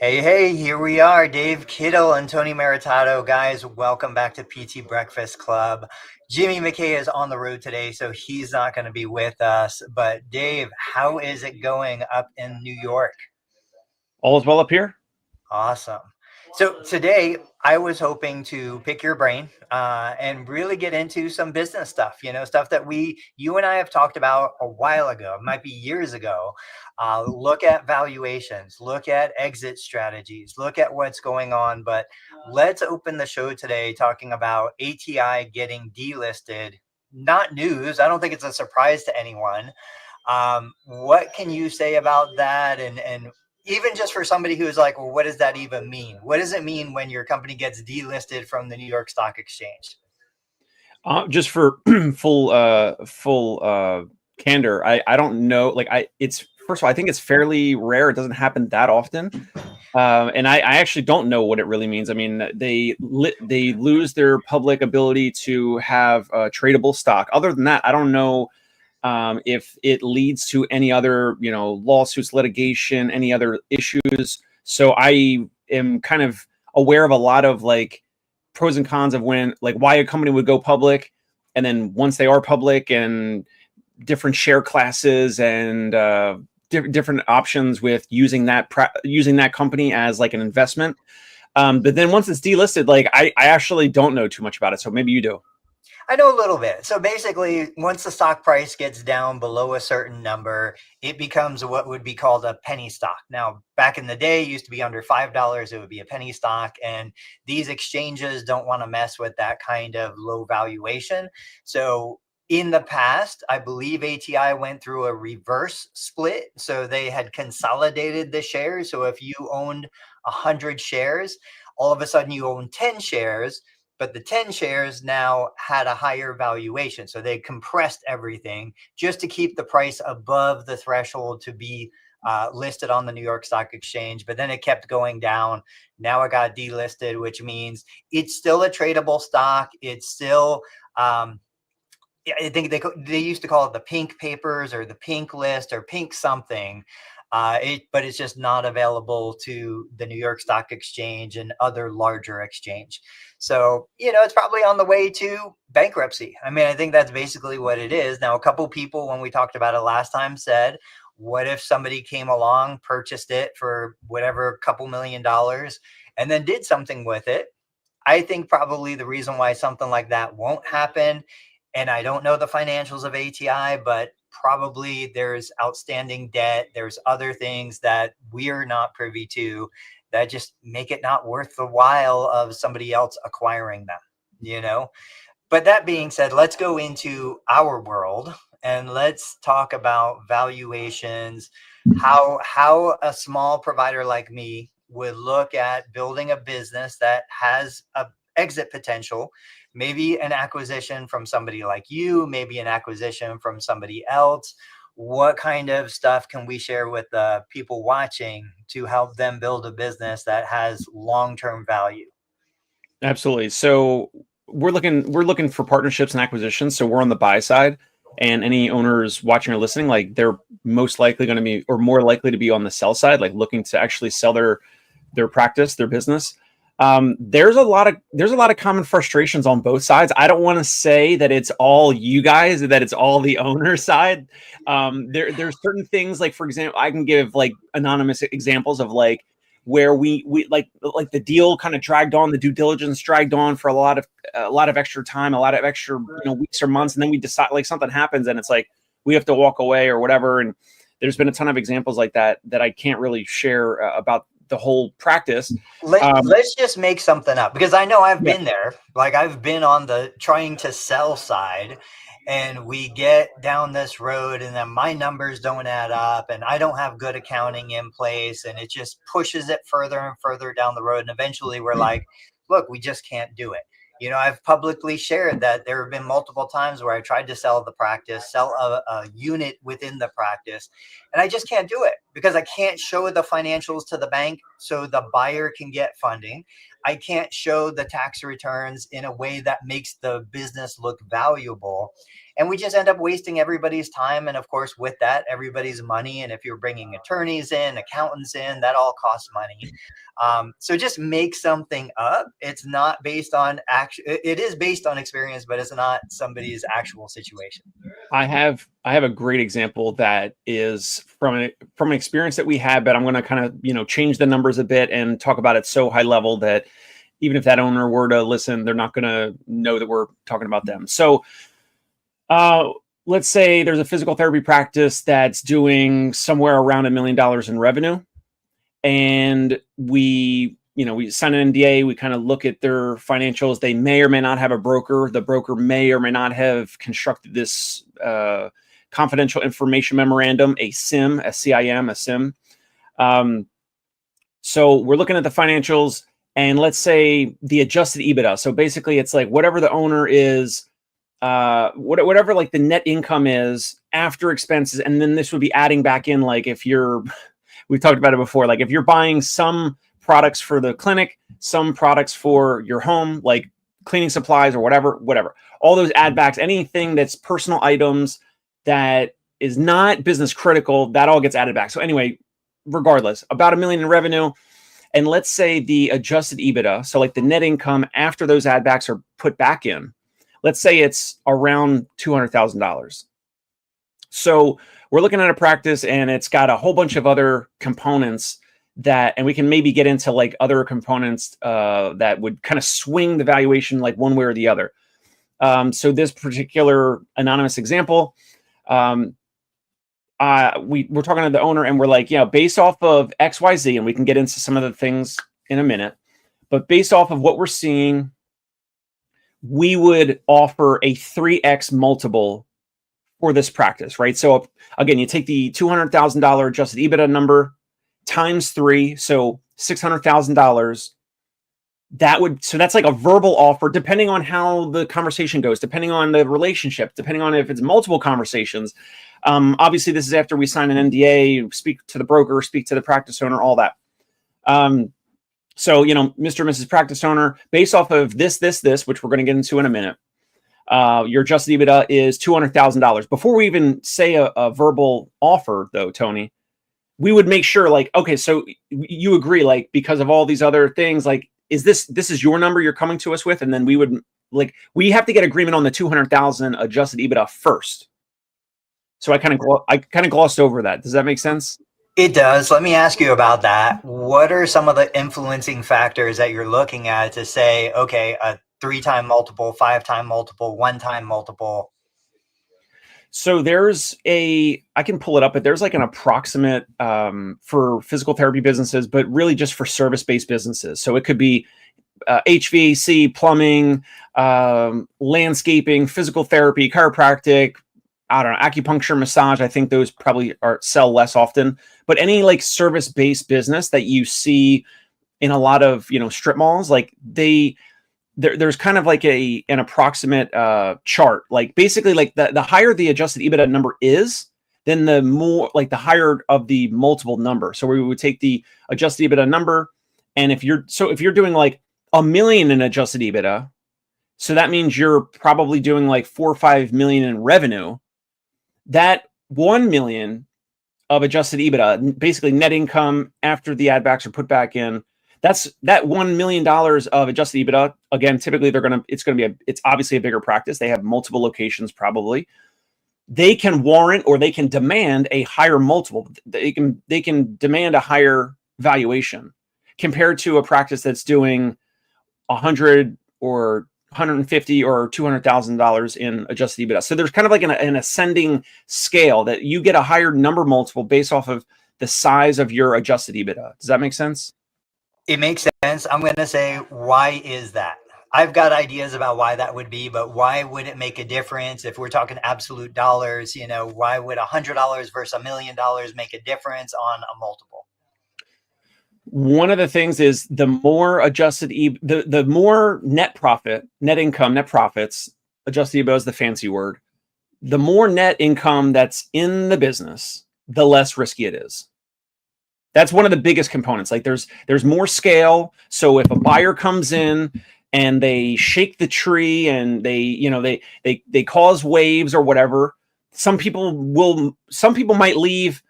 Hey, here we are. Dave Kittle and Tony Maritato. Guys, welcome back to PT Breakfast Club. Jimmy McKay is on the road today, so he's not going to be with us. But Dave, how is it going up in New York? All is well up here. Awesome. So today I was hoping to pick your brain and really get into some business stuff, stuff that you and I have talked about a while ago, it might be years ago. Look at valuations, look at exit strategies, look at what's going on. But let's open the show today talking about ATI getting delisted. Not news. I don't think it's a surprise to anyone. What can you say about that? And even just for somebody who is like, well, what does that even mean? What does it mean when your company gets delisted from the New York Stock Exchange? Just for full candor, I don't know. It's first of all, I think it's fairly rare. It doesn't happen that often, and I actually don't know what it really means. I mean, they lose their public ability to have tradable stock. Other than that, I don't know if it leads to any other lawsuits, litigation, any other issues. So I am kind of aware of a lot of pros and cons of why a company would go public, and then once they are public, and different share classes and different options with using that company as like an investment. But then once it's delisted, I actually don't know too much about it. So maybe you do. I know a little bit. So basically, once the stock price gets down below a certain number, it becomes what would be called a penny stock. Now, back in the day, it used to be under $5, it would be a penny stock. And these exchanges don't want to mess with that kind of low valuation. So in the past, I believe ATI went through a reverse split. So they had consolidated the shares. So if you owned 100 shares, all of a sudden you own 10 shares, but the 10 shares now had a higher valuation. So they compressed everything just to keep the price above the threshold to be listed on the New York Stock Exchange. But then it kept going down. Now it got delisted, which means it's still a tradable stock. It's still, I think they used to call it the pink papers or the pink list or pink something. But it's just not available to the New York Stock Exchange and other larger exchange. So, it's probably on the way to bankruptcy. I mean, I think that's basically what it is. Now, a couple people, when we talked about it last time, said, what if somebody came along, purchased it for whatever, couple $1 million, and then did something with it? I think probably the reason why something like that won't happen, and I don't know the financials of ATI, but probably there's outstanding debt. There's other things that we're not privy to that just make it not worth the while of somebody else acquiring them. But that being said, let's go into our world and let's talk about valuations, how a small provider like me would look at building a business that has a exit potential, maybe an acquisition from somebody like you, maybe an acquisition from somebody else. What kind of stuff can we share with the people watching to help them build a business that has long-term value? Absolutely. So we're looking for partnerships and acquisitions. So we're on the buy side, and any owners watching or listening, they're most likely going to be, or more likely to be, on the sell side, looking to actually sell their practice, their business. There's a lot of common frustrations on both sides. I don't want to say that it's all you guys, that it's all the owner side. There's certain things, like, for example, I can give anonymous examples of where we the deal kind of dragged on, the due diligence dragged on for a lot of extra time, a lot of extra weeks or months, and then we decide, something happens and it's we have to walk away or whatever. And there's been a ton of examples like that I can't really share about the whole practice. Let's just make something up, because I know I've Yeah. been there. I've been on the trying to sell side, and we get down this road and then my numbers don't add up and I don't have good accounting in place, and it just pushes it further and further down the road. And eventually we're like, look, we just can't do it. I've publicly shared that there have been multiple times where I tried to sell the practice, sell a unit within the practice, and I just can't do it because I can't show the financials to the bank so the buyer can get funding. I can't show the tax returns in a way that makes the business look valuable. And we just end up wasting everybody's time. And of course, with that, everybody's money. And if you're bringing attorneys in, accountants in, that all costs money. So just make something up. It's not based on it is based on experience, but it's not somebody's actual situation. I have a great example that is from an experience that we had, but I'm going to kind of change the numbers a bit and talk about it so high level that even if that owner were to listen, they're not going to know that we're talking about them. So let's say there's a physical therapy practice that's doing somewhere around $1 million in revenue, and we sign an NDA. We kind of look at their financials. They may or may not have a broker. The broker may or may not have constructed this confidential information memorandum, a SIM, a CIM, a SIM. So we're looking at the financials, and let's say the adjusted EBITDA. So basically, it's like whatever the owner is, whatever like the net income is after expenses, and then this would be adding back in like we've talked about it before, like if you're buying some products for the clinic, some products for your home, like cleaning supplies or whatever, all those add backs, anything that's personal items that is not business critical, that all gets added back. So anyway, regardless, about $1 million in revenue. And let's say the adjusted EBITDA, so like the net income after those add backs are put back in, let's say it's around $200,000. So we're looking at a practice and it's got a whole bunch of other components and we can maybe get into like other components that would kind of swing the valuation like one way or the other. So this particular anonymous example, we're talking to the owner and we're like, based off of XYZ, and we can get into some of the things in a minute, but based off of what we're seeing, we would offer a 3x multiple for this practice, right? So again, you take the $200,000 adjusted EBITDA number times 3, so $600,000. So that's like a verbal offer, depending on how the conversation goes, depending on the relationship, depending on if it's multiple conversations. Obviously, this is after we sign an NDA, speak to the broker, speak to the practice owner, all that. So, Mr. and Mrs. Practice Owner, based off of this, which we're going to get into in a minute, your adjusted EBITDA is $200,000. Before we even say a verbal offer, though, Tony, we would make sure, like, okay, so you agree, like, because of all these other things, like, this is your number you're coming to us with? And then we would, like, we have to get agreement on the 200,000 adjusted EBITDA first. So I kind of glossed over that. Does that make sense? It does. Let me ask you about that. What are some of the influencing factors that you're looking at to say, okay, a 3-time multiple, 5-time multiple, 1-time multiple? So I can pull it up, but there's like an approximate for physical therapy businesses, but really just for service-based businesses. So it could be HVAC, plumbing, landscaping, physical therapy, chiropractic, I don't know, acupuncture, massage. I think those probably sell less often, but any like service-based business that you see in a lot of, strip malls, like there's kind of like an approximate chart. Like basically like the higher the adjusted EBITDA number is, then the more like the higher of the multiple number. So we would take the adjusted EBITDA number. And if you're doing like $1 million in adjusted EBITDA, so that means you're probably doing like 4 or 5 million in revenue. That 1 million of adjusted EBITDA, basically net income after the add backs are put back in, that $1 million of adjusted EBITDA. Again, typically it's obviously a bigger practice. They have multiple locations probably. They can warrant or they can demand a higher multiple. They can demand a higher valuation compared to a practice that's doing 100 or 150 or $200,000 in adjusted EBITDA. So there's kind of like an ascending scale that you get a higher number multiple based off of the size of your adjusted EBITDA. Does that make sense? It makes sense. I'm going to say, why is that? I've got ideas about why that would be, but why would it make a difference if we're talking absolute dollars? Why would $100 versus $1 million make a difference on a multiple? One of the things is the more adjusted the more net income, net profits, adjusted EBITDA is the fancy word. The more net income that's in the business, the less risky it is. That's one of the biggest components. Like there's more scale. So if a buyer comes in, and they shake the tree and they cause waves or whatever. Some people might leave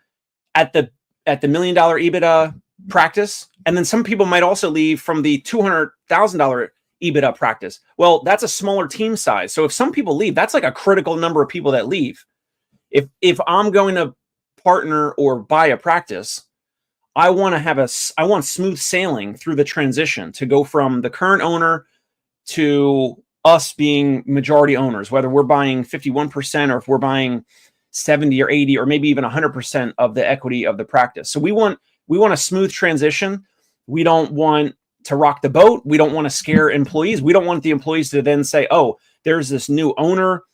at the $1 million EBITDA practice, and then some people might also leave from the $200,000 EBITDA practice. Well, that's a smaller team size. So if some people leave, that's like a critical number of people that leave. If I'm going to partner or buy a practice, I want smooth sailing through the transition to go from the current owner to us being majority owners, whether we're buying 51% or if we're buying 70 or 80 or maybe even 100% of the equity of the practice. So we want a smooth transition. We don't want to rock the boat. We don't want to scare employees. We don't want the employees to then say, oh, there's this new owner.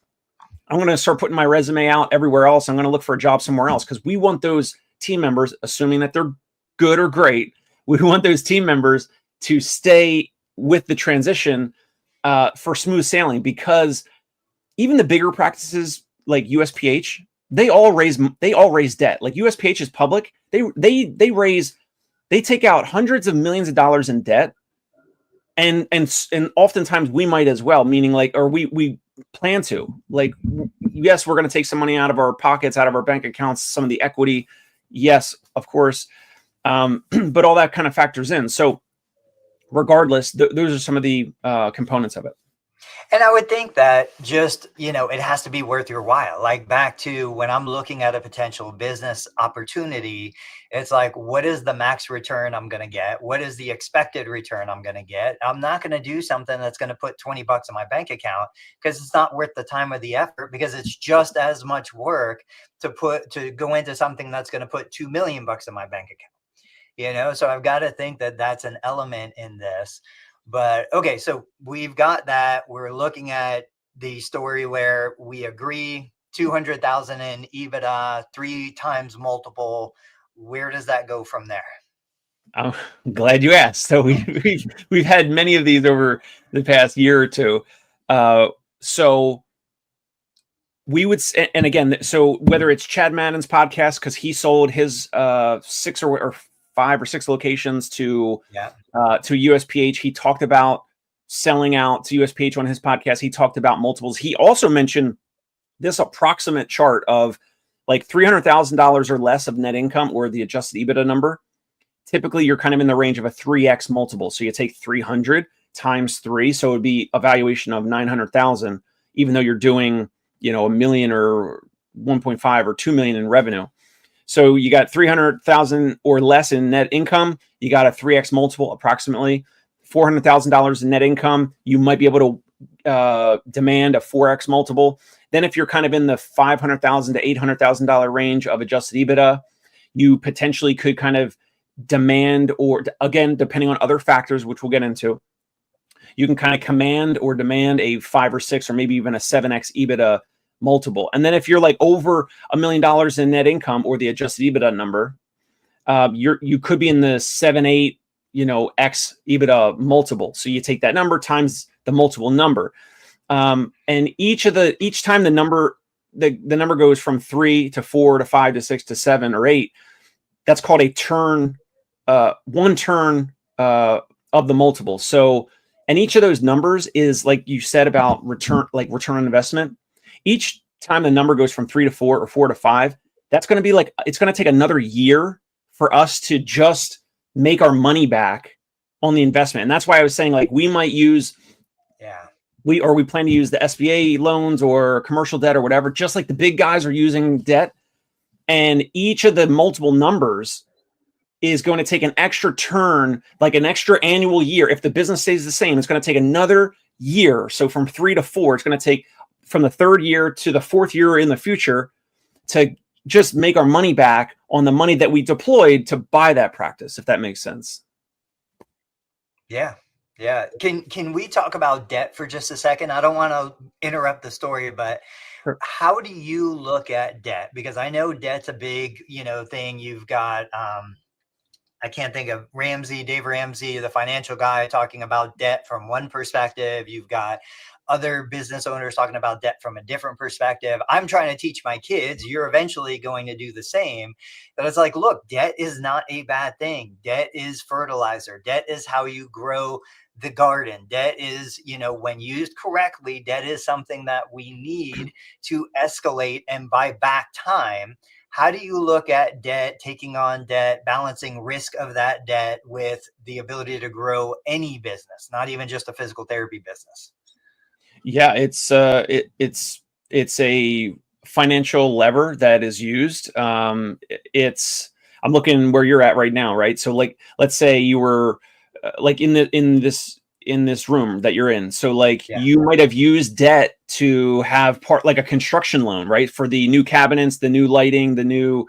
I'm going to start putting my resume out everywhere else. I'm going to look for a job somewhere else, because we want those team members, assuming that they're good or great, we want those team members to stay with the transition for smooth sailing, because even the bigger practices like USPH, they all raise debt. Like USPH is public. They take out hundreds of millions of dollars in debt. And oftentimes we might as well, meaning we plan to, yes, we're going to take some money out of our pockets, out of our bank accounts, some of the equity. Yes, of course. But all that kind of factors in. So regardless, those are some of the components of it. And I would think that just, it has to be worth your while. Like back to when I'm looking at a potential business opportunity, it's like, what is the max return I'm going to get? What is the expected return I'm going to get? I'm not going to do something that's going to put $20 in my bank account, because it's not worth the time or the effort, because it's just as much work to go into something that's going to put $2 million in my bank account. So I've got to think that that's an element in this. But okay, so we've got that. We're looking at the story where we agree 200,000 in EBITDA, 3 times multiple. Where does that go from there? I'm glad you asked. So we've had many of these over the past year or two. So we would, and again, so whether it's Chad Madden's podcast, because he sold his 6 or 5 or 6 locations to USPH. He talked about selling out to USPH on his podcast. He talked about multiples. He also mentioned this approximate chart of like $300,000 or less of net income, or the adjusted EBITDA number. Typically, you're kind of in the range of a 3x multiple. So you take 300 times 3. So it would be a valuation of 900,000, even though you're doing, $1 million or 1.5 or 2 million in revenue. So you got 300,000 or less in net income. You got a 3x multiple, approximately $400,000 in net income. You might be able to demand a 4x multiple. Then if you're kind of in the $500,000 to $800,000 range of adjusted EBITDA, you potentially could kind of demand, or again, depending on other factors, which we'll get into, you can kind of command or demand a 5 or 6 or maybe even a 7x EBITDA multiple. And then if you're like over $1 million in net income, or the adjusted EBITDA number, you could be in the 7, 8, X EBITDA multiple. So you take that number times the multiple number. And each time the number goes from 3 to 4 to 5 to 6 to 7 or 8, that's called a turn, one turn of the multiple. So, and each of those numbers is, like you said about return on investment. Each time the number goes from 3 to 4 or 4 to 5, that's going to be it's going to take another year for us to just make our money back on the investment. And that's why I was saying, we might use, we plan to use the SBA loans or commercial debt or whatever, just like the big guys are using debt. And each of the multiple numbers is going to take an extra turn, like an extra annual year. If the business stays the same, it's going to take another year. So from 3 to 4, it's going to take from the 3rd year to the 4th year in the future to just make our money back on the money that we deployed to buy that practice, if that makes sense. Yeah. Can we talk about debt for just a second? I don't want to interrupt the story, but sure. How do you look at debt? Because I know debt's a big, thing. You've got I can't think of Dave Ramsey, the financial guy, talking about debt from one perspective. You've got other business owners talking about debt from a different perspective. I'm trying to teach my kids, you're eventually going to do the same. But it's like, look, debt is not a bad thing. Debt is fertilizer. Debt is how you grow the garden. Debt is, when used correctly, debt is something that we need to escalate and buy back time. How do you look at debt, taking on debt, balancing risk of that debt with the ability to grow any business, not even just a physical therapy business? Yeah, it's a financial lever that is used. It's I'm looking where you're at right now, right? So like, let's say you were like in this room that you're in. So like Yeah. you might have used debt to have part like a construction loan, right? For the new cabinets, the new lighting, the new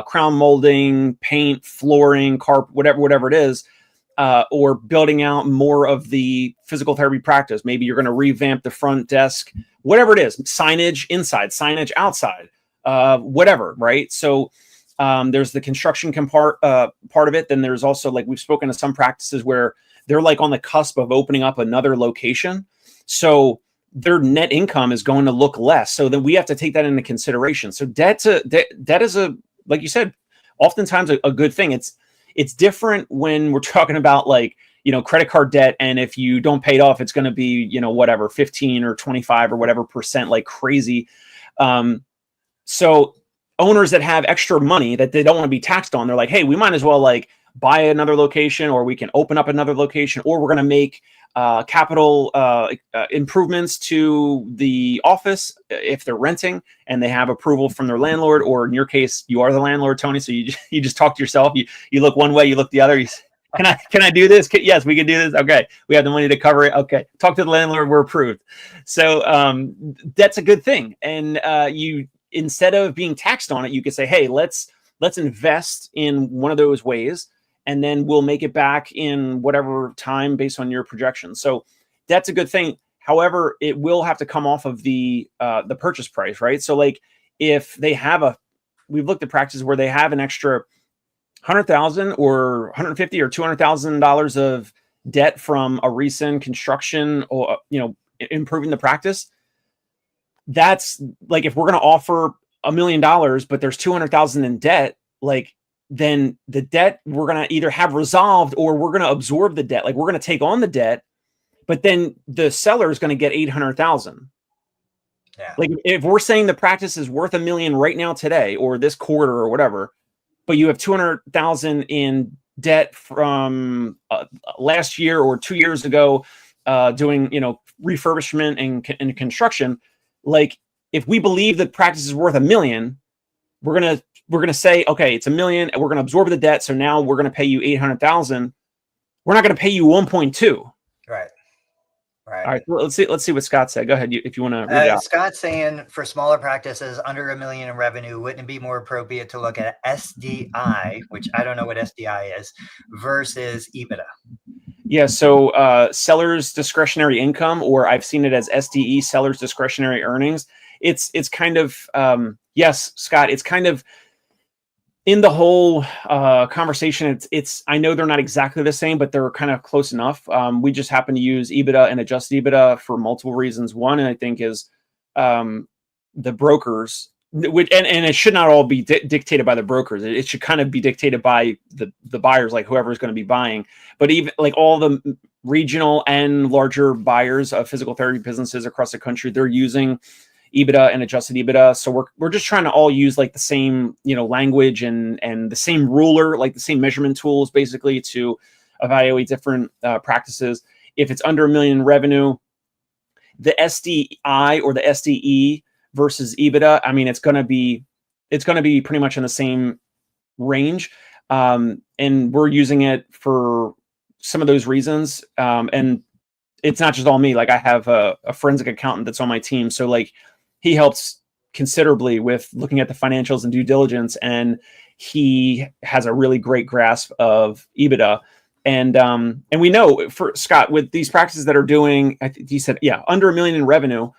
crown molding, paint, flooring, carpet, whatever it is. Or building out more of the physical therapy practice. Maybe you're going to revamp the front desk, whatever it is, signage inside, signage outside, whatever, right? So there's the construction part of it. Then there's also, like, we've spoken to some practices where they're like on the cusp of opening up another location. So their net income is going to look less. So then we have to take that into consideration. So debt is like you said, oftentimes a good thing. It's different when we're talking about like, credit card debt. And if you don't pay it off, it's going to be, whatever, 15 or 25 or whatever percent, like crazy. So owners that have extra money that they don't want to be taxed on, they're like, hey, we might as well like buy another location, or we can open up another location, or we're going to make capital improvements to the office if they're renting and they have approval from their landlord, or in your case, you are the landlord, Tony. So you just talk to yourself. You look one way, you look the other. You say, can I do this? Yes, we can do this. Okay, we have the money to cover it. Okay, talk to the landlord. We're approved. So that's a good thing. And you, instead of being taxed on it, you could say, hey, let's invest in one of those ways, and then we'll make it back in whatever time based on your projections. So that's a good thing. However, it will have to come off of the purchase price, right? So like if they have we've looked at practices where they have an extra $100,000 or $150,000 or $200,000 of debt from a recent construction, or improving the practice. That's like, if we're going to offer $1 million, but there's 200,000 in debt, like, then the debt we're going to either have resolved, or we're going to absorb the debt. Like, we're going to take on the debt, but then the seller is going to get 800,000. Yeah. Like, if we're saying the practice is worth $1 million right now today, or this quarter or whatever, but you have 200,000 in debt from last year or 2 years ago, doing, refurbishment and construction. Like, if we believe that practice is worth $1 million, we're gonna say, okay, it's $1 million, and we're gonna absorb the debt. So now we're gonna pay you 800,000. We're not gonna pay you 1.2. Right. All right. Well, let's see what Scott said. Go ahead, if you want to read it out. Scott's saying for smaller practices under $1 million in revenue, wouldn't it be more appropriate to look at SDI, which I don't know what SDI is, versus EBITDA? Yeah, so seller's discretionary income, or I've seen it as SDE, seller's discretionary earnings. It's kind of, yes, Scott, it's kind of in the whole conversation. It's I know they're not exactly the same, but they're kind of close enough. We just happen to use EBITDA and adjusted EBITDA for multiple reasons. One, I think, is the brokers, which, and it should not all be dictated by the brokers. It should kind of be dictated by the buyers, like whoever's going to be buying. But even like all the regional and larger buyers of physical therapy businesses across the country, they're using EBITDA and adjusted EBITDA. So we're just trying to all use like the same, language and the same ruler, like the same measurement tools, basically, to evaluate different practices. If it's under $1 million in revenue, the SDI or the SDE versus EBITDA, I mean, it's going to be pretty much in the same range. And we're using it for some of those reasons. And it's not just all me. Like, I have a forensic accountant that's on my team. So like, he helps considerably with looking at the financials and due diligence, and he has a really great grasp of EBITDA. And we know, for Scott, with these practices that are doing, I think he said, under $1 million in revenue,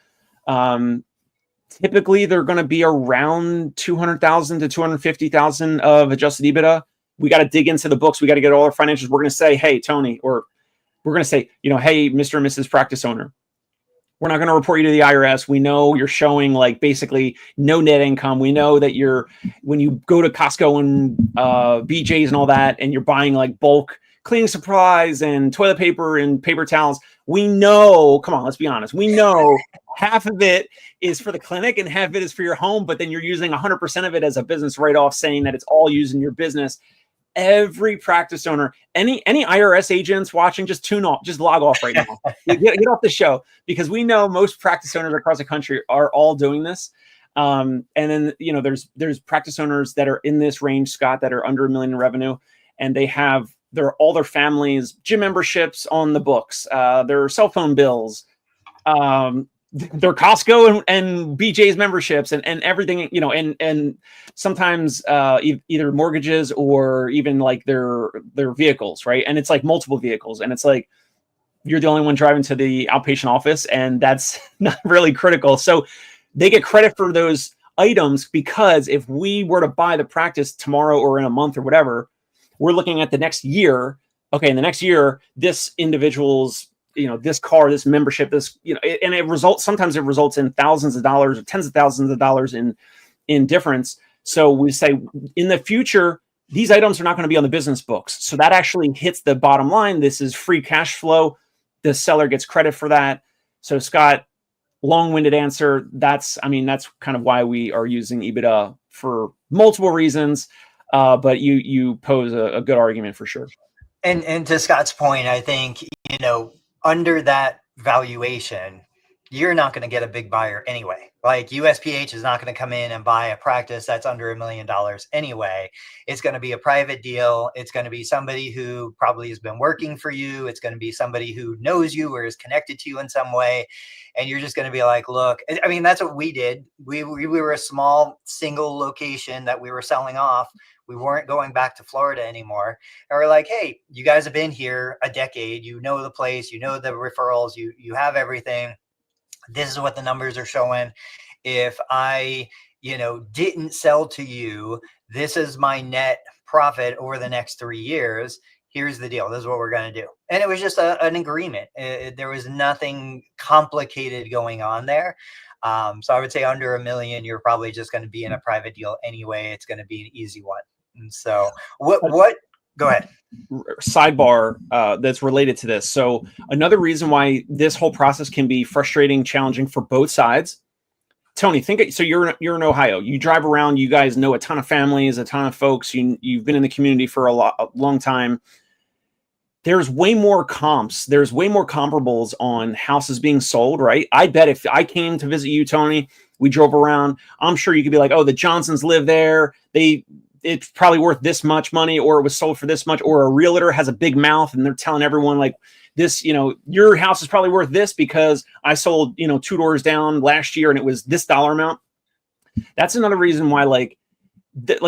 typically they're going to be around 200,000 to 250,000 of adjusted EBITDA. we got to dig into the books. We got to get all our financials. We're going to say, hey, Tony, or we're going to say, hey, Mr. and Mrs. Practice Owner, we're not going to report you to the IRS. We know you're showing like basically no net income. We know that when you go to Costco and BJ's and all that, and you're buying like bulk cleaning supplies and toilet paper and paper towels, we know, come on, let's be honest. We know half of it is for the clinic and half of it is for your home, but then you're using 100% of it as a business write-off, saying that it's all used in your business. Every practice owner, any IRS agents watching, just log off right now. Get off the show, because we know most practice owners across the country are all doing this. And then, there's practice owners that are in this range, Scott, that are under $1 million in revenue, and they have all their families, gym memberships on the books, their cell phone bills, their Costco and BJ's memberships and everything, and sometimes either mortgages or even like their vehicles, right? And it's like multiple vehicles, and it's like you're the only one driving to the outpatient office, and that's not really critical. So they get credit for those items, because if we were to buy the practice tomorrow or in a month or whatever, we're looking at the next year. Okay, in the next year, this individual's, this car, this membership, this, and sometimes it results in thousands of dollars or tens of thousands of dollars in difference. So we say in the future, these items are not going to be on the business books. So that actually hits the bottom line. This is free cash flow. The seller gets credit for that. So Scott, long-winded answer. That's kind of why we are using EBITDA for multiple reasons. But you pose a good argument for sure. And to Scott's point, I think, under that valuation, you're not going to get a big buyer anyway. Like USPH is not going to come in and buy a practice that's under $1 million anyway. It's going to be a private deal. It's going to be somebody who probably has been working for you. It's going to be somebody who knows you or is connected to you in some way. And you're just going to be like, look, I mean, that's what we did. We were a small single location that we were selling off. We weren't going back to Florida anymore. And we're like, hey, you guys have been here a decade. You know the place, you know the referrals, you have everything. This is what the numbers are showing. If I, didn't sell to you, this is my net profit over the next 3 years. Here's the deal. This is what we're going to do. And it was just an agreement. There was nothing complicated going on there. So I would say under $1 million, you're probably just going to be in a private deal anyway. It's going to be an easy one. And so what, go ahead. Sidebar that's related to this. So another reason why this whole process can be frustrating, challenging for both sides. Tony, so you're in Ohio. You drive around. You guys know a ton of families, a ton of folks. You've been in the community for a long time. There's way more comps. There's way more comparables on houses being sold, right? I bet if I came to visit you, Tony, we drove around, I'm sure you could be like, oh, the Johnsons live there. It's probably worth this much money, or it was sold for this much, or a realtor has a big mouth and they're telling everyone like this, your house is probably worth this because I sold, 2 doors down last year and it was this dollar amount. That's another reason why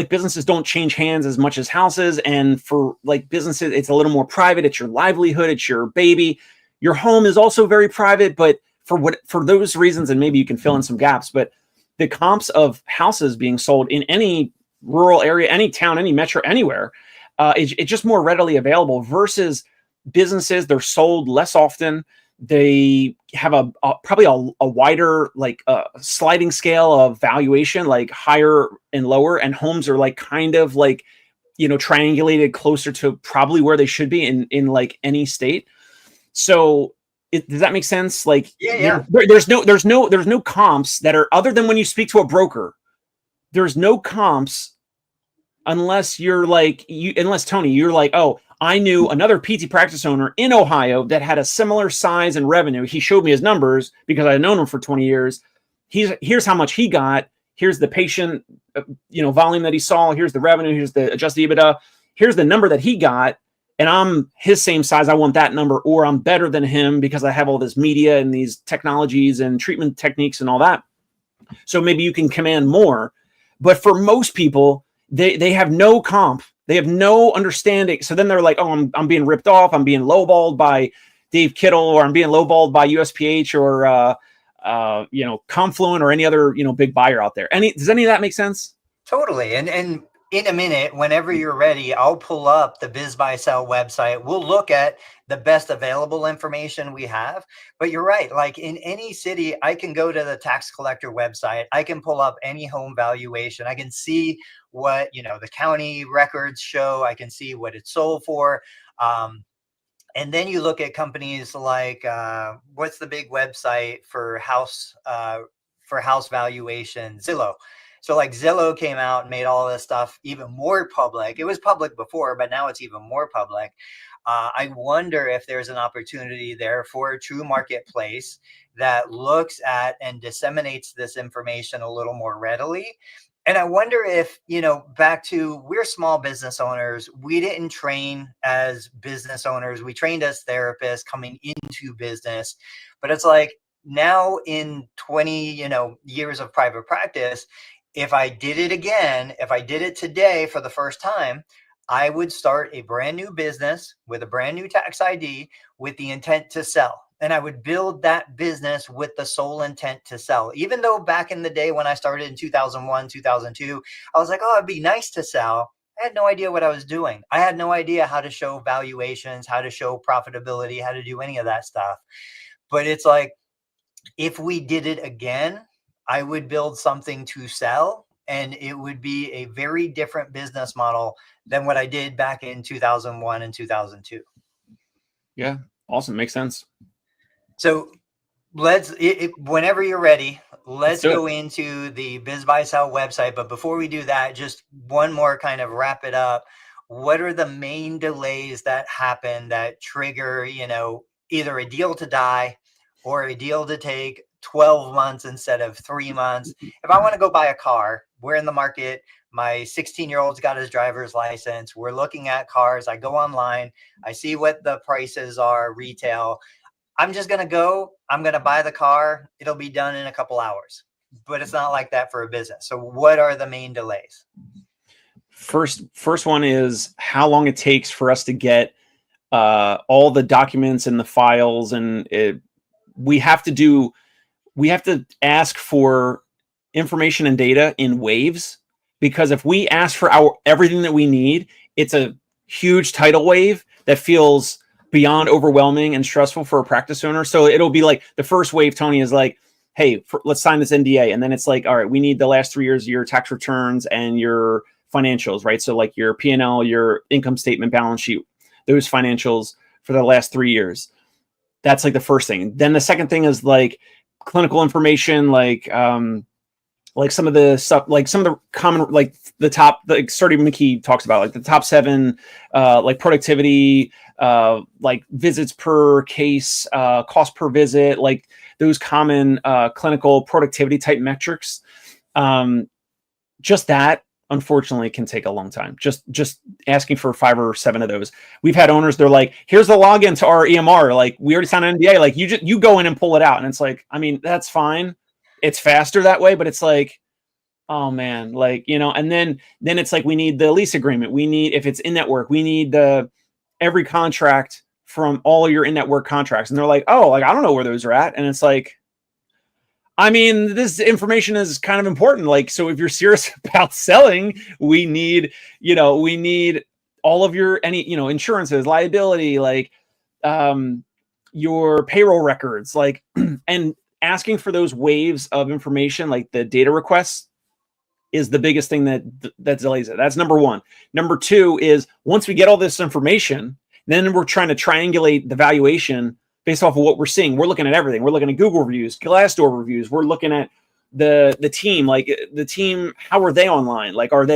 businesses don't change hands as much as houses. And for businesses, it's a little more private. It's your livelihood. It's your baby. Your home is also very private, but for those reasons, and maybe you can fill in some gaps, but the comps of houses being sold in any rural area, any town, any metro, anywhere, it's just more readily available versus businesses. They're sold less often. They have probably a wider sliding scale of valuation, like higher and lower, and homes are kind of triangulated closer to probably where they should be in any state. So does that make sense? Yeah. There's no comps that are, other than when you speak to a broker. There's no comps unless unless Tony, you're like, oh, I knew another PT practice owner in Ohio that had a similar size and revenue. He showed me his numbers because I had known him for 20 years. Here's how much he got. Here's the patient, volume that he saw. Here's the revenue. Here's the adjusted EBITDA. Here's the number that he got. And I'm his same size. I want that number, or I'm better than him because I have all this media and these technologies and treatment techniques and all that. So maybe you can command more. But for most people, they have no comp. They have no understanding. So then they're like, oh, I'm being ripped off. I'm being lowballed by Dave Kittle, or I'm being lowballed by USPH or Confluent or any other big buyer out there. Does any of that make sense? Totally. And in a minute, whenever you're ready, I'll pull up the Biz Buy Sell website. We'll look at the best available information we have. But you're right. Like in any city, I can go to the tax collector website. I can pull up any home valuation. I can see what, the county records show. I can see what it's sold for. And then you look at companies like what's the big website for house valuation? Zillow. So like Zillow came out and made all this stuff even more public. It was public before, but now it's even more public. I wonder if there's an opportunity there for a true marketplace that looks at and disseminates this information a little more readily. And I wonder if, back to, we're small business owners. We didn't train as business owners. We trained as therapists coming into business. But it's like now in 20, years of private practice, if I did it again, if I did it today for the first time, I would start a brand new business with a brand new tax ID with the intent to sell. And I would build that business with the sole intent to sell. Even though back in the day when I started in 2001, 2002, I was like, oh, it'd be nice to sell. I had no idea what I was doing. I had no idea how to show valuations, how to show profitability, how to do any of that stuff. But it's like, if we did it again, I would build something to sell, and it would be a very different business model than what I did back in 2001 and 2002. Yeah, awesome. Makes sense. So whenever you're ready, let's go into the Biz Buy Sell website. But before we do that, just one more kind of wrap it up. What are the main delays that happen that trigger, either a deal to die or a deal to take 12 months instead of 3 months? If I want to go buy a car, we're in the market. My 16-year-old's got his driver's license. We're looking at cars. I go online. I see what the prices are retail. I'm just going to go. I'm going to buy the car. It'll be done in a couple hours. But it's not like that for a business. So what are the main delays? First one is how long it takes for us to get all the documents and the files, and we have to ask for information and data in waves, because if we ask for everything that we need, it's a huge tidal wave that feels beyond overwhelming and stressful for a practice owner. So it'll be like the first wave, Tony, is like, hey, let's sign this NDA. And then it's like, all right, we need the last 3 years of your tax returns and your financials, right? So like your P&L, your income statement, balance sheet, those financials for the last 3 years. That's like the first thing. Then the second thing is like clinical information, like some of the stuff, like some of the common, like the top, like Sturdy McKee talks about, like the top 7, like productivity, like visits per case, cost per visit, like those common clinical productivity type metrics. Just that, unfortunately, can take a long time. Just asking for 5 or 7 of those. We've had owners, they're like, here's the login to our EMR. Like, we already signed an NDA. Like, you go in and pull it out. And it's like, I mean, that's fine. It's faster that way, but it's like, oh man, like, and then it's like, we need the lease agreement. We need, if it's in network, we need every contract from all your in-network contracts. And they're like, oh, like, I don't know where those are at. And it's like, I mean, this information is kind of important. Like, so if you're serious about selling, we need all of your, insurances, liability, like, your payroll records, like, and asking for those waves of information, like the data requests, is the biggest thing that delays it. That's number one. Number two is, once we get all this information, then we're trying to triangulate the valuation based off of what we're seeing. We're looking at everything. We're looking at Google reviews, Glassdoor reviews. We're looking at the team, like the team, how are they online? Like, do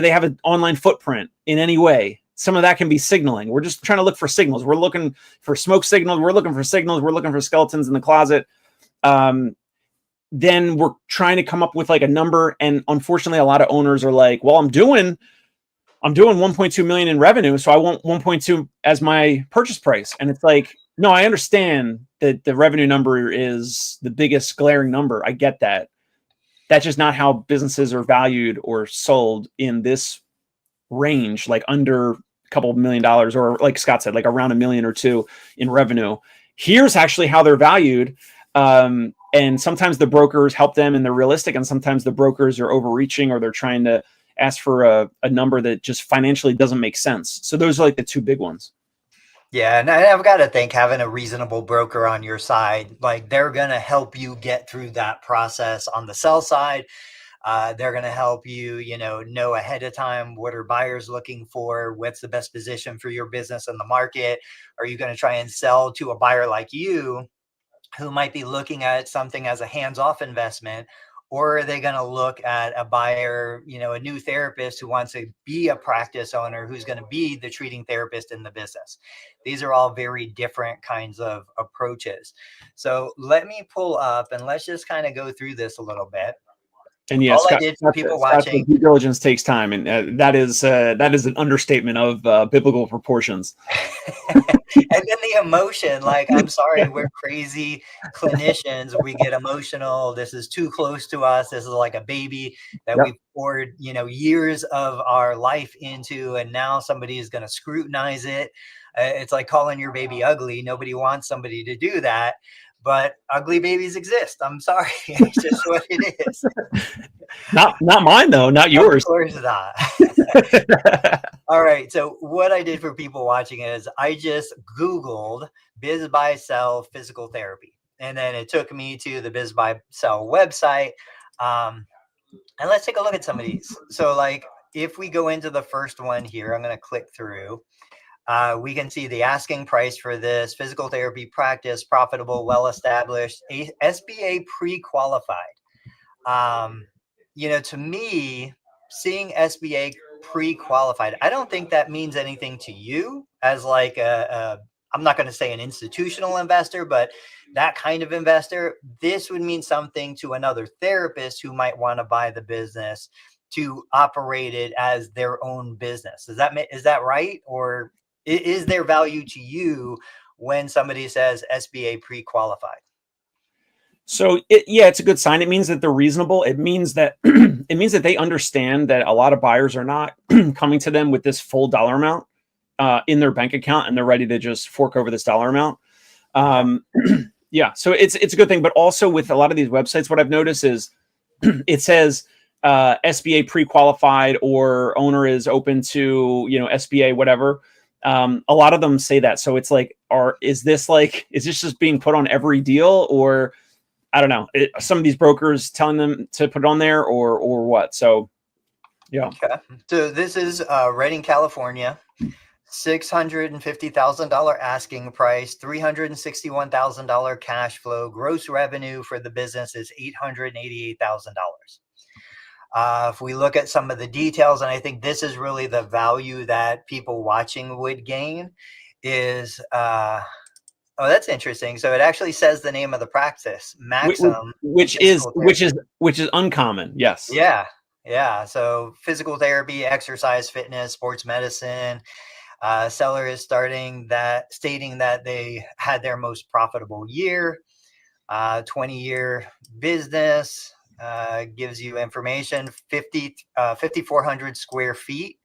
they have an online footprint in any way? Some of that can be signaling. We're just trying to look for signals. We're looking for smoke signals. We're looking for signals. We're looking for skeletons in the closet. Then we're trying to come up with like a number. And unfortunately, a lot of owners are like, well, I'm doing 1.2 million in revenue, so I want 1.2 as my purchase price. And it's like, no, I understand that the revenue number is the biggest glaring number. I get that. That's just not how businesses are valued or sold in this range, like under a couple of $1 million, or like Scott said, like around $1 million or $2 million in revenue. Here's actually how they're valued. And sometimes the brokers help them and they're realistic, and sometimes the brokers are overreaching or they're trying to ask for a number that just financially doesn't make sense. So those are like the two big ones. Yeah, and I've got to think having a reasonable broker on your side, like they're going to help you get through that process on the sell side. They're going to help you, know ahead of time what are buyers looking for, what's the best position for your business in the market. Are you going to try and sell to a buyer like you who might be looking at something as a hands-off investment, or are they going to look at a buyer, a new therapist who wants to be a practice owner, who's going to be the treating therapist in the business? These are all very different kinds of approaches. So let me pull up and let's just kind of go through this a little bit. And yeah, All I did for people watching, due diligence takes time, and that is an understatement of biblical proportions. and then the emotion, like, I'm sorry, we're crazy clinicians. We get emotional. This is too close to us. This is like a baby that Yep. we've poured, years of our life into, and now somebody is going to scrutinize it. It's like calling your baby ugly. Nobody wants somebody to do that, but ugly babies exist. I'm sorry. It's just what it is. Not mine though, not Of yours. course not. All right. So what I did for people watching is I just Googled Biz Buy Sell physical therapy. And then it took me to the Biz Buy Sell website. And let's take a look at some of these. So like if we go into the first one here, I'm going to click through. We can see the asking price for this physical therapy practice, profitable, well-established, SBA pre-qualified. To me, seeing SBA pre-qualified, I don't think that means anything to you as like I'm not going to say an institutional investor, but that kind of investor. This would mean something to another therapist who might want to buy the business to operate it as their own business. Is that right? Or is there value to you when somebody says SBA pre-qualified? So it's a good sign. It means that they're reasonable. It means that they understand that a lot of buyers are not coming to them with this full dollar amount in their bank account, and they're ready to just fork over this dollar amount. Yeah, so it's a good thing. But also with a lot of these websites, what I've noticed is it says SBA pre-qualified or owner is open to SBA whatever. A lot of them say that. So it's like, is this just being put on every deal, or I don't know, some of these brokers telling them to put it on there or what? So, yeah. Okay. So this is Redding, California, $650,000 asking price, $361,000 cash flow. Gross revenue for the business is $888,000. If we look at some of the details, and I think this is really the value that people watching would gain, is oh, that's interesting. So it actually says the name of the practice, Maxim, which is uncommon. Yes. Yeah. Yeah. So physical therapy, exercise, fitness, sports medicine. Seller is stating that they had their most profitable year, 20-year business, gives you information, 5,400 square feet.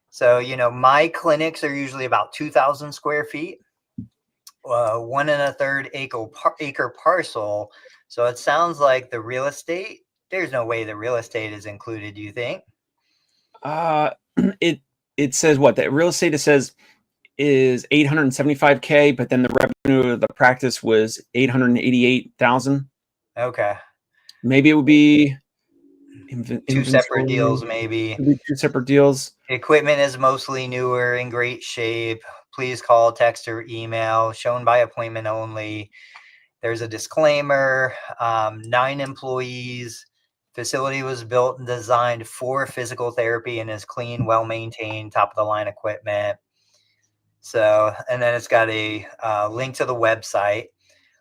So, my clinics are usually about 2,000 square feet. 1 1/3 acre parcel. So it sounds like the real estate, there's no way the real estate is included, do you think? It says what the real estate, it says is 875K, but then the revenue of the practice was 888,000. Okay. Maybe it would be two separate deals, maybe. Two separate deals. Equipment is mostly newer, in great shape. Please call, text, or email. Shown by appointment only. There's a disclaimer. 9 employees. Facility was built and designed for physical therapy and is clean, well-maintained, top-of-the-line equipment. So, and then it's got a link to the website.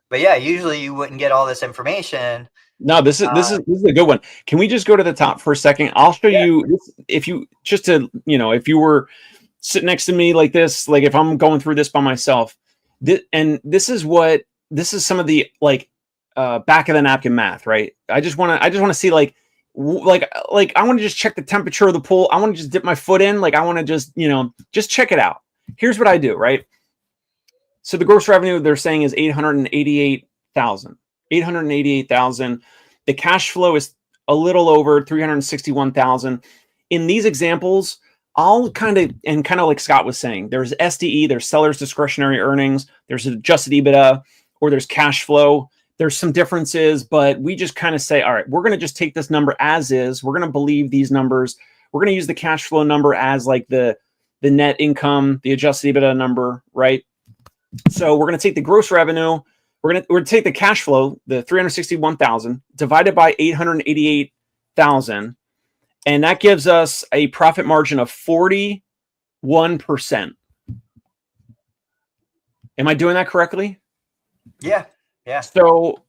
But yeah, usually you wouldn't get all this information. No, this is a good one. Can we just go to the top for a second? I'll show you this, if you if you were sitting next to me like this, like if I'm going through this by myself, this is some of the back of the napkin math, right? I just want to see I want to just check the temperature of the pool. I want to just dip my foot in. I want to just check it out. Here's what I do, right? So the gross revenue they're saying is 888,000. $888,000. The cash flow is a little over $361,000. In these examples, I'll kind of like Scott was saying, there's SDE, there's seller's discretionary earnings, there's adjusted EBITDA, or there's cash flow. There's some differences, but we just kind of say, all right, we're going to just take this number as is. We're going to believe these numbers. We're going to use the cash flow number as like the net income, the adjusted EBITDA number, right? So we're going to take the gross revenue. We're going to take the cash flow, the 361,000 divided by 888,000. And that gives us a profit margin of 41%. Am I doing that correctly? Yeah. Yeah. So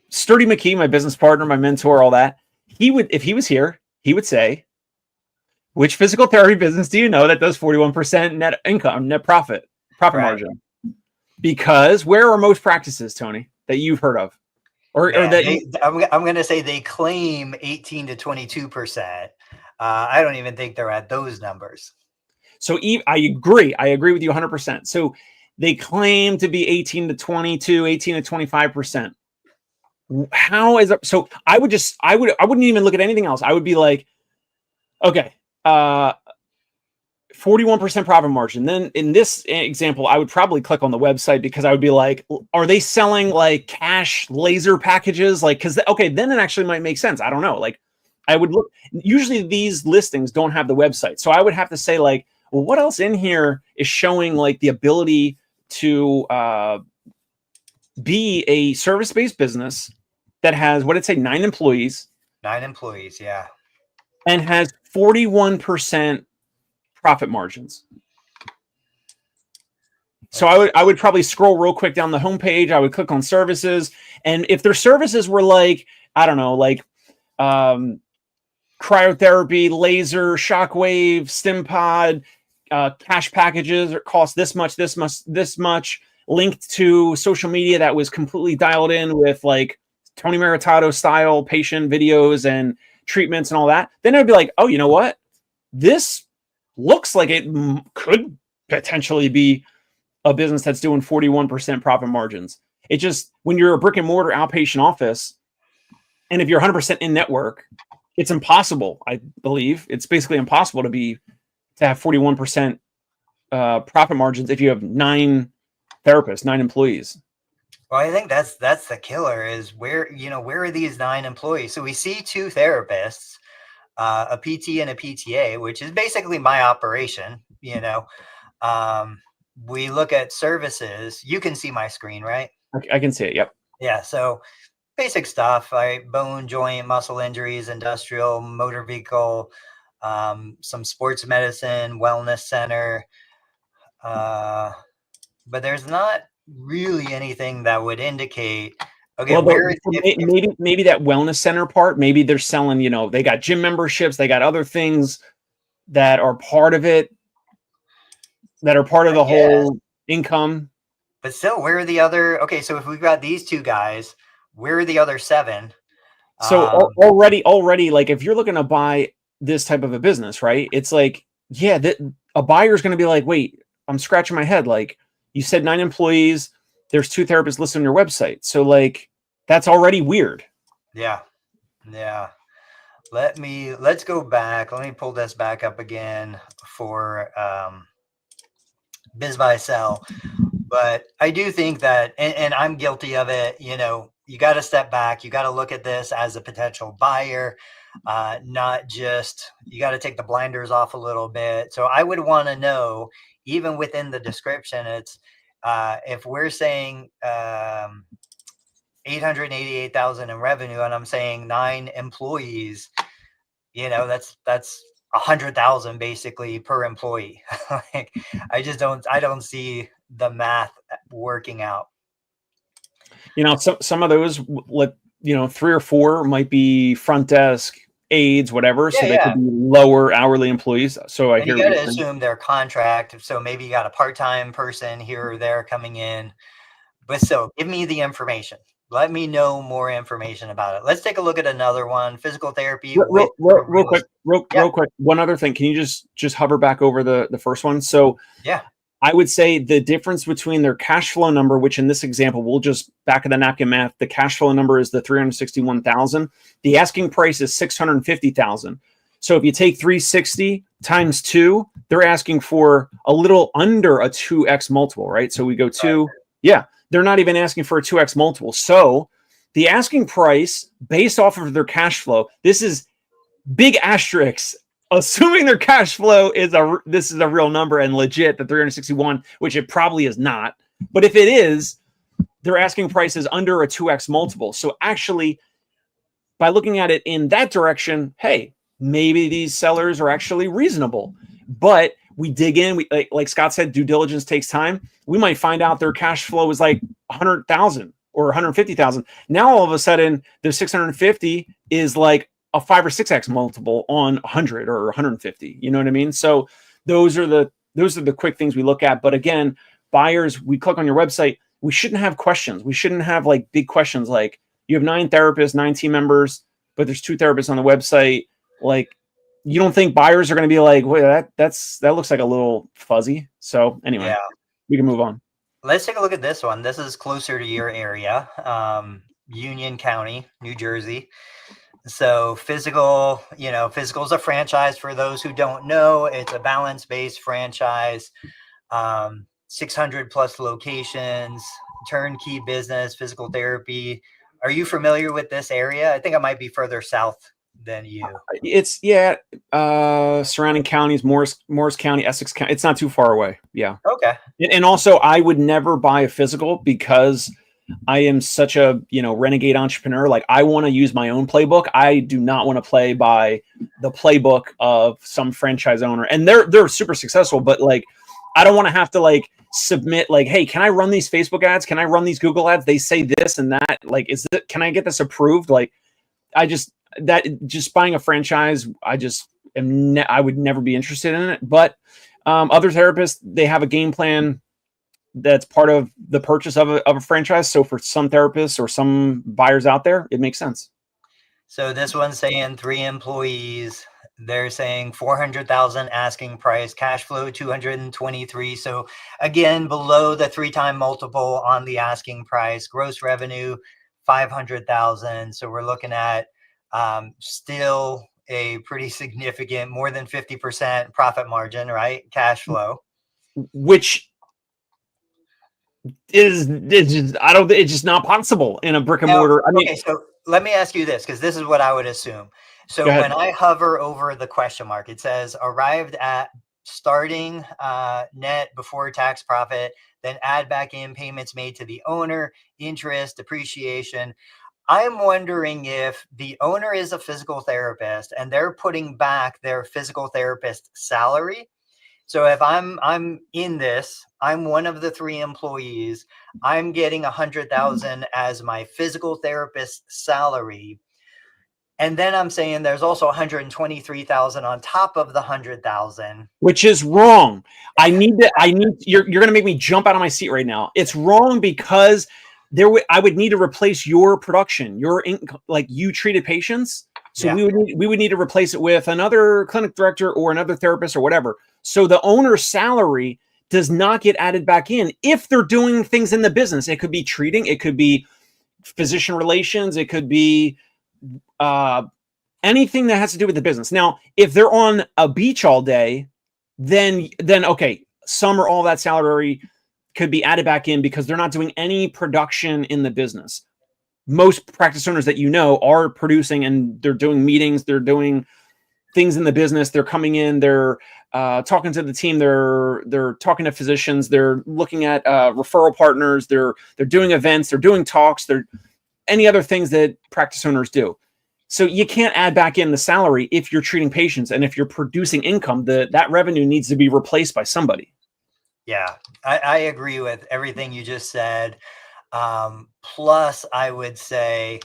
Sturdy McKee, my business partner, my mentor, all that, he would, if he was here, he would say, which physical therapy business do you know that does 41% net income, net profit margin? Because where are most practices, Tony, that you've heard of? Or that I'm going to say they claim 18 to 22%. I don't even think they're at those numbers. So I agree with you 100%. So they claim to be 18 to 22, 18 to 25%. How is it? So I wouldn't even look at anything else. I would be like, okay, 41% profit margin. Then in this example, I would probably click on the website because I would be like, are they selling like cash laser packages? Like, okay, then it actually might make sense. I don't know. Like I would look, usually these listings don't have the website. So I would have to say like, well, what else in here is showing like the ability to be a service-based business that has, what did it say, 9 employees? 9 employees, yeah. And has 41% profit margins. So I would probably scroll real quick down the homepage. I would click on services. And if their services were like, I don't know, like cryotherapy, laser, shockwave, stim pod, cash packages that cost this much, linked to social media that was completely dialed in with like Tony Maritato style patient videos and treatments and all that, then I'd be like, oh, you know what? This looks like it could potentially be a business that's doing 41% profit margins. It just, when you're a brick and mortar outpatient office, and if you're 100% in network, it's impossible. I believe it's basically impossible to have 41% profit margins if you have 9 therapists, 9 employees. Well, I think that's the killer is where are these 9 employees? So we see 2 therapists, a PT and a PTA, which is basically my operation. We look at services. You can see my screen, right? I can see it. Yep. Yeah. So basic stuff, bone, joint, muscle injuries, industrial, motor vehicle, some sports medicine, wellness center. But there's not really anything that would indicate, okay, well, maybe that wellness center part, maybe they're selling, they got gym memberships, they got other things that are part of it, that are part of the whole income. But still, where are the other, okay, so if we've got these 2 guys, where are the other 7? So already, like if you're looking to buy this type of a business, right? It's like, yeah, a buyer's going to be like, wait, I'm scratching my head. Like you said, 9 employees, there's 2 therapists listed on your website. So like, that's already weird. Yeah. Yeah. Let's go back. Let me pull this back up again for Biz Buy Sell. But I do think that, and I'm guilty of it, you got to step back. You got to look at this as a potential buyer, not just, you got to take the blinders off a little bit. So I would want to know, even within the description, it's if we're saying 888,000 in revenue, and I'm saying 9 employees, that's 100,000 basically per employee. Like, I don't see the math working out. Some of those, 3 or 4 might be front desk, aides, whatever. So they could be lower hourly employees. So I hear you got to assume their contract. So maybe you got a part-time person here or there coming in, but still give me the information. Let me know more information about it. Let's take a look at another one. Physical therapy. Real quick. One other thing. Can you just hover back over the first one? So yeah, I would say the difference between their cash flow number, which in this example, we'll just back of the napkin math, the cash flow number is the 361,000. The asking price is 650,000. So if you take 360 times 2, they're asking for a little under a 2x multiple, right? So we go 2. Yeah, they're not even asking for a 2x multiple. So the asking price based off of their cash flow, this is big asterisks, assuming their cash flow is this is a real number and legit, the 361, which it probably is not. But if it is, their asking price is under a 2x multiple. So actually, by looking at it in that direction, hey, maybe these sellers are actually reasonable. But we dig in, we like Scott said, due diligence takes time. We might find out their cash flow is like 100,000 or 150,000. Now all of a sudden, the 650 is like a 5 or 6x multiple on 100 or 150. You know what I mean? So those are the quick things we look at. But again, buyers, we click on your website, we shouldn't have questions. We shouldn't have like big questions like you have 9 therapists, 9 team members, but there's 2 therapists on the website. Like, you don't think buyers are going to be like, wait, that looks like a little fuzzy. So anyway, Yeah. we can move on. Let's take a look at this one. This is closer to your area, Union County, New Jersey. So physical is a franchise for those who don't know. It's a balance-based franchise, 600 plus locations, turnkey business, physical therapy. Are you familiar with this area? I think I might be further south than you. It's surrounding counties, Morris County, Essex County. It's not too far away. Yeah. Okay. And also, I would never buy a physical because I am such a renegade entrepreneur. Like, I want to use my own playbook. I do not want to play by the playbook of some franchise owner. And they're super successful, but like, I don't want to have to like submit like, hey, can I run these Facebook ads? Can I run these Google ads? They say this and that. Like, can I get this approved? Like, just buying a franchise, I would never be interested in it. But other therapists, they have a game plan that's part of the purchase of a franchise. So for some therapists or some buyers out there, it makes sense. So this one's saying 3 employees. They're saying 400,000 asking price, cash flow 223. So again, below the 3-time multiple on the asking price, gross revenue 500,000. So we're looking at still a pretty significant, more than 50% profit margin, right? Cash flow, which it's just not possible in a brick and mortar. I mean, okay, so let me ask you this, because this is what I would assume. So when I hover over the question mark, it says arrived at starting net before tax profit, then add back in payments made to the owner, interest, depreciation. I'm wondering if the owner is a physical therapist and they're putting back their physical therapist salary. So if I'm in this, I'm one of the 3 employees, I'm getting 100,000 as my physical therapist salary. And then I'm saying there's also 123,000 on top of the 100,000, which is wrong. You're going to make me jump out of my seat right now. It's wrong because I would need to replace your production, like you treated patients. So we would need to replace it with another clinic director or another therapist or whatever. So the owner's salary does not get added back in if they're doing things in the business. It could be treating, it could be physician relations, it could be anything that has to do with the business. Now, if they're on a beach all day, then okay, some or all that salary could be added back in because they're not doing any production in the business. Most practice owners that are producing and they're doing meetings, they're doing things in the business, they're coming in, they're talking to the team, they're talking to physicians, they're looking at referral partners, they're doing events, they're doing talks, they're any other things that practice owners do. So you can't add back in the salary if you're treating patients, and if you're producing income, that revenue needs to be replaced by somebody. Yeah, I agree with everything you just said. Plus, I would say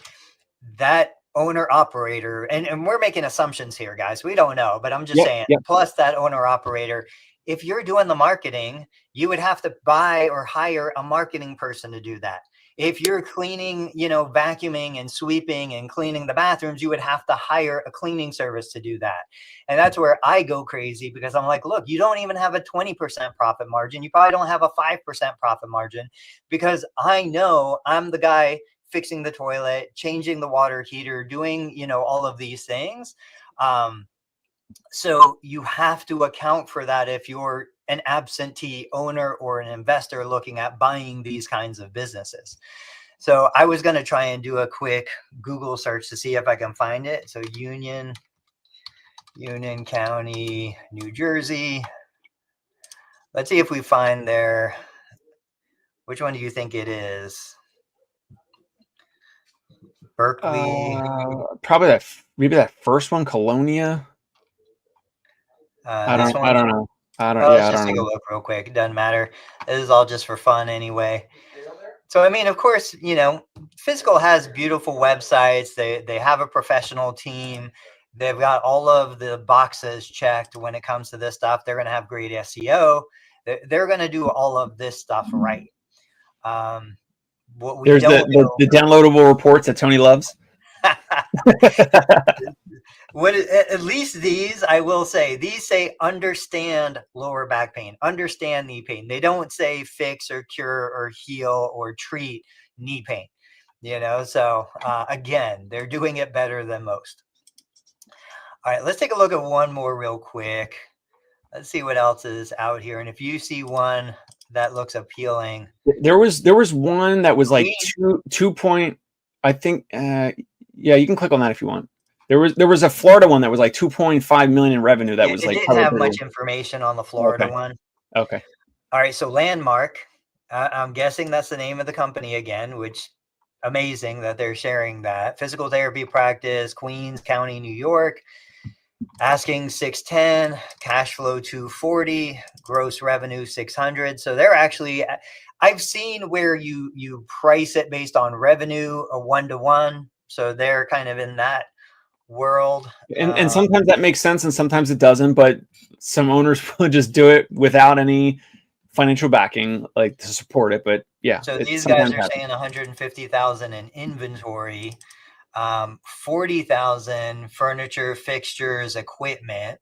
that owner operator, and we're making assumptions here, guys. We don't know, but I'm just saying, plus that owner operator, if you're doing the marketing, you would have to buy or hire a marketing person to do that. if you're cleaning, vacuuming and sweeping and cleaning the bathrooms, you would have to hire a cleaning service to do that. And that's where I go crazy, because I'm like, look, you don't even have a 20% profit margin. You probably don't have a 5% profit margin, because I know I'm the guy fixing the toilet, changing the water heater, doing, all of these things. So you have to account for that if you're an absentee owner or an investor looking at buying these kinds of businesses. So I was going to try and do a quick Google search to see if I can find it. So Union County, New Jersey. Let's see if we find their, which one do you think it is? Berkeley. Probably maybe that first one, Colonia. I don't know. Let's just take a look real quick. It doesn't matter. This is all just for fun anyway. So, I mean, of course, Physical has beautiful websites. They have a professional team. They've got all of the boxes checked when it comes to this stuff. They're going to have great SEO. They're going to do all of this stuff right. What we There's don't know, the downloadable reports that Tony loves. At least these, I will say, these say understand lower back pain, understand knee pain. They don't say fix or cure or heal or treat knee pain. So again, they're doing it better than most. All right, let's take a look at one more real quick. Let's see what else is out here. And if you see one that looks appealing, there was one that was like 2 point, I think. Yeah, you can click on that if you want. There was a Florida one that was like 2.5 million in revenue. That was like, it didn't have much information on the Florida one. Okay. All right. So Landmark, I'm guessing that's the name of the company again, which amazing that they're sharing that. Physical therapy practice, Queens County, New York. Asking 610, cash flow 240, gross revenue 600. So they're actually, I've seen where you price it based on revenue, a 1-to-1. So they're kind of in that world. And sometimes that makes sense and sometimes it doesn't, but some owners will just do it without any financial backing, like, to support it. But yeah. So these guys are saying 150,000 in inventory, 40,000 furniture, fixtures, equipment.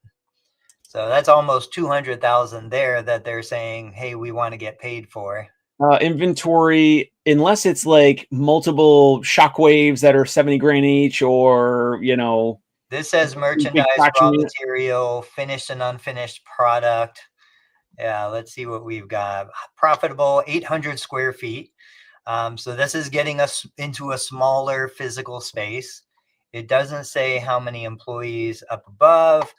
So that's almost 200,000 there that they're saying, hey, we want to get paid for. Inventory, unless it's like multiple shockwaves that are 70 grand each, or this says merchandise, raw material, finished and unfinished product. Yeah, let's see what we've got. Profitable, 800 square feet. So this is getting us into a smaller physical space. It doesn't say how many employees up above.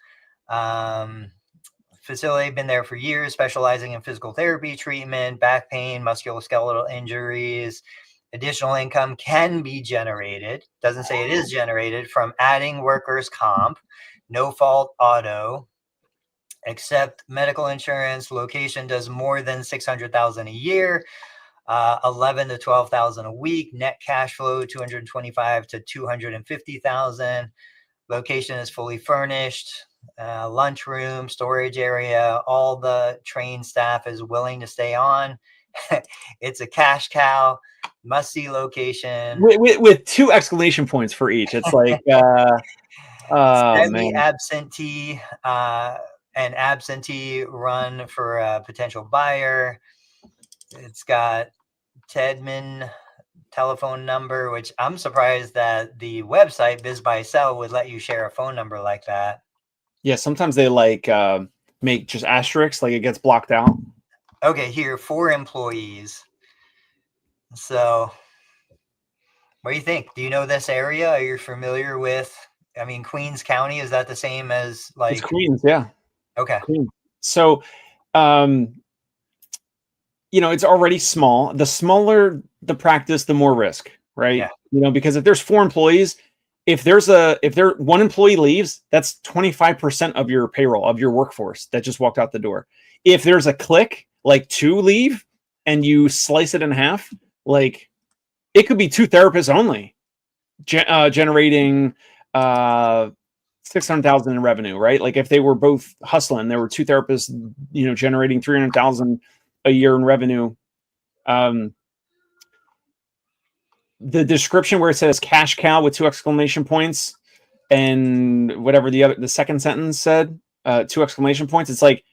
Facility been there for years, specializing in physical therapy treatment, back pain, musculoskeletal injuries. Additional income can be generated. Doesn't say it is generated from adding workers' comp, no fault auto, except medical insurance. Location does more than 600,000 a year. 11 to 12,000 a week. Net cash flow 225 to 250,000. Location is fully furnished. Lunchroom, storage area. All the trained staff is willing to stay on. It's a cash cow. Must see location with 2 exclamation points for each. It's like absentee. An absentee run for a potential buyer. It's got Tedman telephone number, which I'm surprised that the website Biz Buy Sell would let you share a phone number like that. Yeah, sometimes they make just asterisks, like it gets blocked out. Okay, here, 4 employees. So what do you think? Do you know this area? Are you familiar with, Queens County? Is that the same as like? It's Queens, yeah. Okay. Queens. So, it's already small. The smaller the practice, the more risk, right? Yeah. Because if there's 4 employees, if one employee leaves, that's 25% of your payroll, of your workforce that just walked out the door. If there's a click, like 2 leave, and you slice it in half, like it could be 2 therapists only generating 600,000 in revenue, right? Like if they were both hustling, there were 2 therapists, generating 300,000 a year in revenue. the description where it says cash cow with 2 exclamation points and whatever the second sentence said, 2 exclamation points. It's like,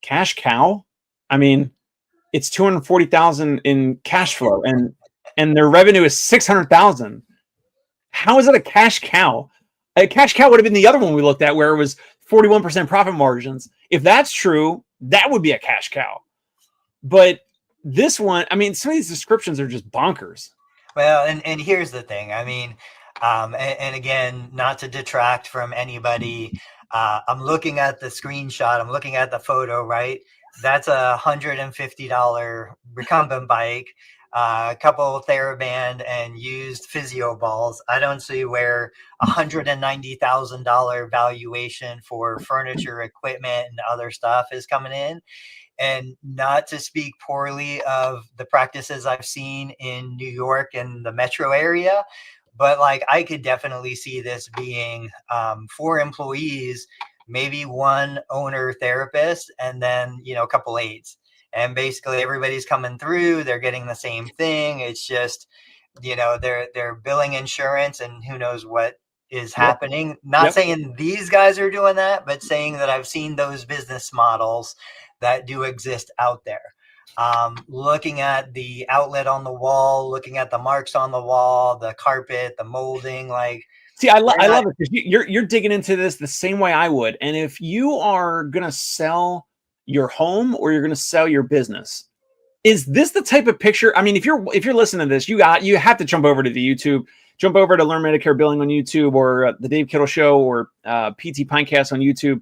cash cow. I mean, it's 240,000 in cash flow, and their revenue is 600,000. How is it a cash cow? A cash cow would have been the other one we looked at, where it was 41% profit margins. If that's true, that would be a cash cow. But this one, I mean, some of these descriptions are just bonkers. Well, and here's the thing. I mean, and again, not to detract from anybody, I'm looking at the screenshot. I'm looking at the photo, right? That's $150 recumbent bike, a couple TheraBand and used physio balls. I don't see where $190,000 valuation for furniture, equipment, and other stuff is coming in. And not to speak poorly of the practices I've seen in New York and the metro area, but like I could definitely see this being 4 employees, maybe 1 owner therapist, and then, you know, a couple aides. And basically everybody's coming through, they're getting the same thing. It's just, you know, they're billing insurance and who knows what is happening. Not saying these guys are doing that, but saying that I've seen those business models that do exist out there. Looking at the outlet on the wall, looking at the marks on the wall, the carpet, the molding, like. See, I love it because you're digging into this the same way I would. And if you are gonna sell your home or you're gonna sell your business, is this the type of picture? I mean, if you're listening to this, you have to jump over to the YouTube, jump over to Learn Medicare Billing on YouTube, or the Dave Kittle Show, or PT Pinecast on YouTube.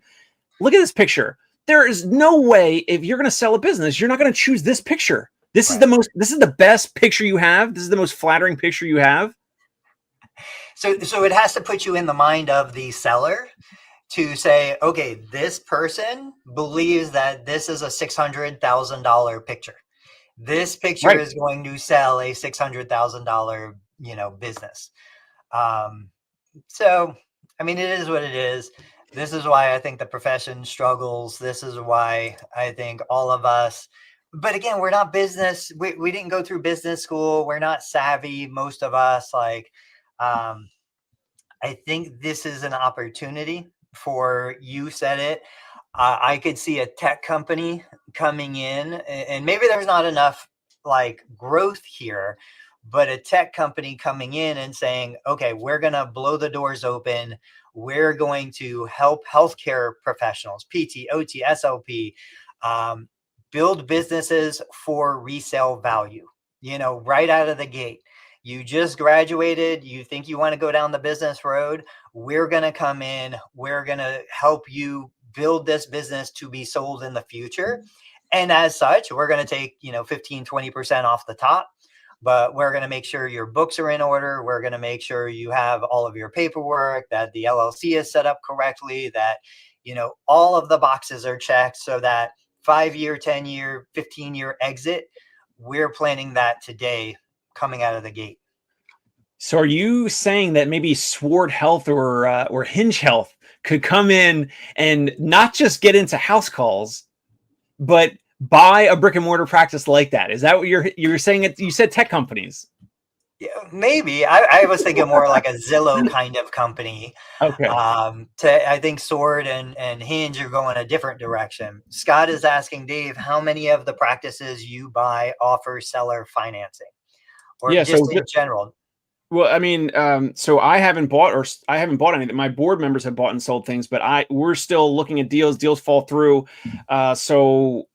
Look at this picture. There is no way, if you're going to sell a business, you're not going to choose this picture. This is the best picture you have. This is the most flattering picture you have. So it has to put you in the mind of the seller to say, okay, this person believes that this is a $600,000 picture. This picture is going to sell a $600,000, you know, business. So, I mean, it is what it is. This is why I think the profession struggles. This is why I think all of us, but again, we're not business. We didn't go through business school. We're not savvy. Most of us, like, I think this is an opportunity for, you said it. I could see a tech company coming in, and maybe there's not enough like growth here, but a tech company coming in and saying, okay, we're going to blow the doors open. We're going to help healthcare professionals, PT, OT, SLP, build businesses for resale value, you know, right out of the gate. You just graduated. You think you want to go down the business road. We're going to come in. We're going to help you build this business to be sold in the future. And as such, we're going to take, you know, 15, 20% off the top, but we're going to make sure your books are in order. We're going to make sure you have all of your paperwork, that the LLC is set up correctly, that, you know, all of the boxes are checked, so that 5-year, 10-year, 15-year exit, we're planning that today coming out of the gate. So are you saying that maybe Sword Health or Hinge Health could come in and not just get into house calls, but buy a brick and mortar practice like that? Is that what you're saying? You said tech companies. Yeah, maybe. I was thinking more like a Zillow kind of company. Okay. I think Sword and Hinge are going a different direction. Scott is asking Dave, how many of the practices you buy offer seller financing, or just in general? Well, I mean, so I haven't bought anything. My board members have bought and sold things, but we're still looking at deals. Deals fall through. So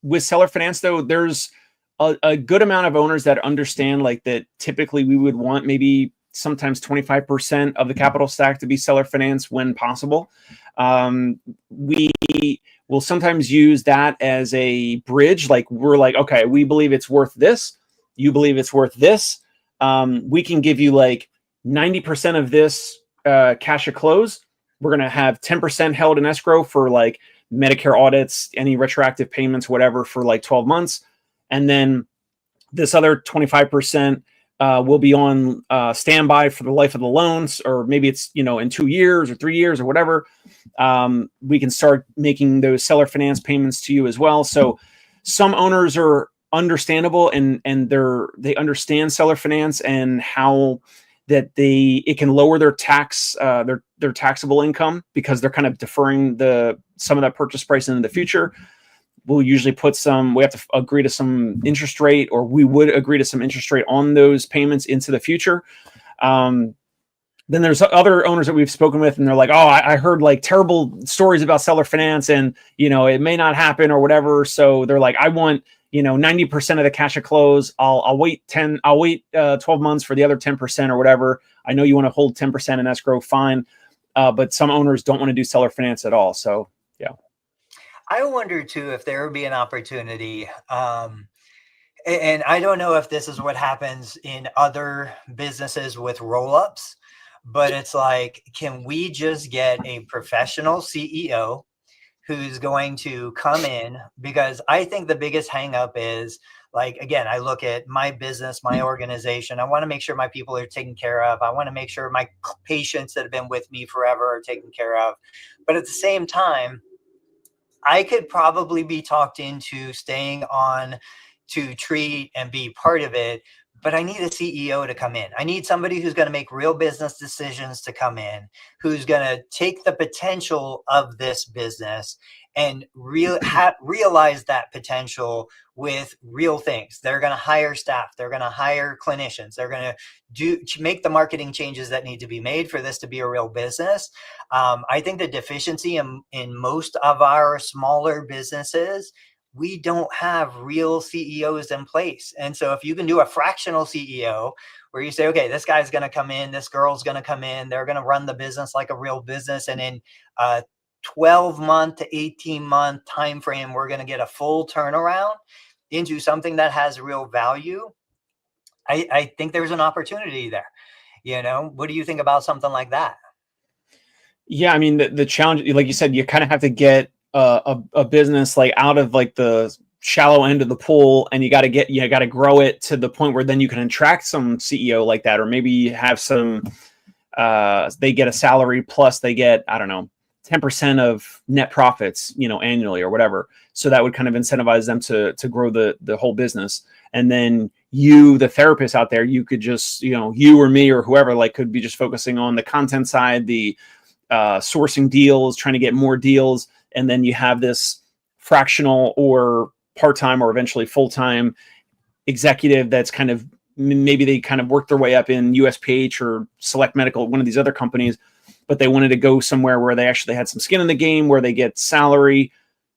with seller finance, though, there's a good amount of owners that understand like that. Typically, we would want maybe sometimes 25% of the capital stack to be seller finance when possible. We will sometimes use that as a bridge. Like, we're like, okay, we believe it's worth this. You believe it's worth this. We can give you like 90% of this cash at close. We're going to have 10% held in escrow for like Medicare audits, any retroactive payments, whatever, for like 12 months. And then this other 25% will be on standby for the life of the loans, or maybe it's, you know, in 2 years or 3 years or whatever. We can start making those seller finance payments to you as well. So some owners are understandable, and they understand seller finance and how that it can lower their their taxable income, because they're kind of deferring some of that purchase price into the future. We'll usually we have to agree to some interest rate, or we would agree to some interest rate on those payments into the future. Then there's other owners that we've spoken with, and they're like, oh, I heard like terrible stories about seller finance, and it may not happen or whatever. So they're like, I want 90% of the cash at close. I'll wait 12 months for the other 10% or whatever. I know you want to hold 10% in escrow, fine. But some owners don't want to do seller finance at all. So yeah. I wonder too if there would be an opportunity. And I don't know if this is what happens in other businesses with roll-ups, but it's like, can we just get a professional CEO who's going to come in? Because I think the biggest hangup is, like, again, I look at my business, my organization. I want to make sure my people are taken care of. I want to make sure my patients that have been with me forever are taken care of. But at the same time, I could probably be talked into staying on to treat and be part of it, but I need a CEO to come in. I need somebody who's going to make real business decisions to come in, who's going to take the potential of this business and realize that potential with real things. They're going to hire staff. They're going to hire clinicians. They're going to make the marketing changes that need to be made for this to be a real business. I think the deficiency in most of our smaller businesses, we don't have real CEOs in place. And so if you can do a fractional CEO where you say, okay, this guy's going to come in, this girl's going to come in, they're going to run the business like a real business. And in 12-month to 18-month time frame, we're going to get a full turnaround into something that has real value. I think there's an opportunity there. What do you think about something like that? Yeah, I mean, the challenge, like you said, you kind of have to get a business like out of like the shallow end of the pool, and you got to grow it to the point where then you can attract some CEO like that, or maybe have some they get a salary plus they get, I don't know, 10% of net profits, annually or whatever. So that would kind of incentivize them to grow the whole business. And then you, the therapist out there, you could just, you or me or whoever, like, could be just focusing on the content side, the sourcing deals, trying to get more deals. And then you have this fractional or part-time or eventually full-time executive that's kind of, maybe they kind of work their way up in USPH or Select Medical, one of these other companies, but they wanted to go somewhere where they actually had some skin in the game, where they get salary